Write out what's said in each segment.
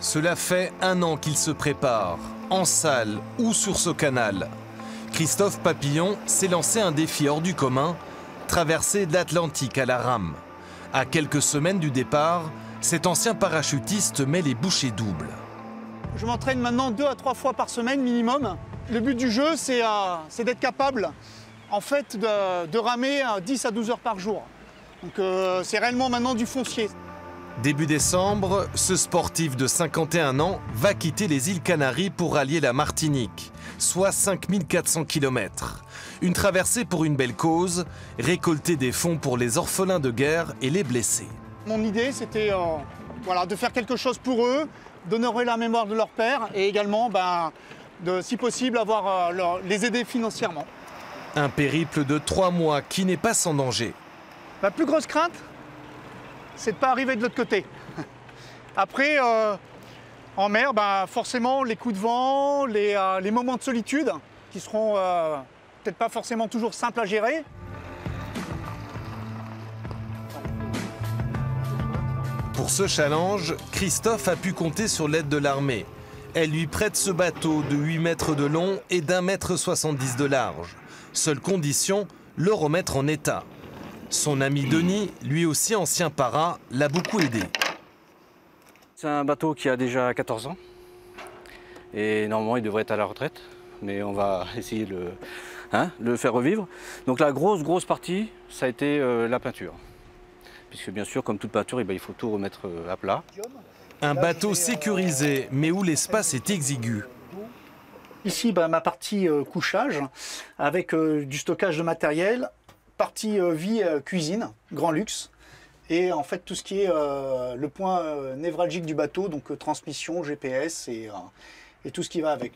Cela fait 1 an qu'il se prépare, en salle ou sur ce canal. Christophe Papillon s'est lancé un défi hors du commun, traverser l'Atlantique à la rame. À quelques semaines du départ, cet ancien parachutiste met les bouchées doubles. Je m'entraîne maintenant 2 à 3 fois par semaine minimum. Le but du jeu, c'est d'être capable en fait, de ramer 10 à 12 heures par jour. Donc c'est réellement maintenant du foncier. Début décembre, ce sportif de 51 ans va quitter les îles Canaries pour rallier la Martinique, soit 5400 km. Une traversée pour une belle cause, récolter des fonds pour les orphelins de guerre et les blessés. Mon idée, c'était de faire quelque chose pour eux, d'honorer la mémoire de leur père et également, de, si possible, les aider financièrement. Un périple de 3 mois qui n'est pas sans danger. Ma plus grosse crainte, c'est de ne pas arriver de l'autre côté. Après, en mer, forcément, les coups de vent, les moments de solitude, qui seront peut-être pas forcément toujours simples à gérer. Pour ce challenge, Christophe a pu compter sur l'aide de l'armée. Elle lui prête ce bateau de 8 mètres de long et d'1,70 m de large. Seule condition, le remettre en état. Son ami Denis, lui aussi ancien para, l'a beaucoup aidé. C'est un bateau qui a déjà 14 ans. Et normalement, il devrait être à la retraite. Mais on va essayer de le faire revivre. Donc la grosse partie, ça a été la peinture. Puisque bien sûr, comme toute peinture, il faut tout remettre à plat. Un bateau sécurisé, mais où l'espace est exigu. Ici, ma partie couchage, avec du stockage de matériel, partie vie cuisine, grand luxe, et en fait tout ce qui est le point névralgique du bateau, donc transmission, GPS et tout ce qui va avec.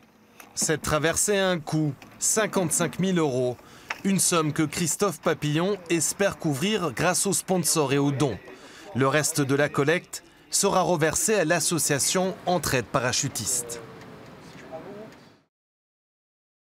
Cette traversée a un coût, 55 000 €. Une somme que Christophe Papillon espère couvrir grâce aux sponsors et aux dons. Le reste de la collecte sera reversé à l'association Entraide Parachutistes.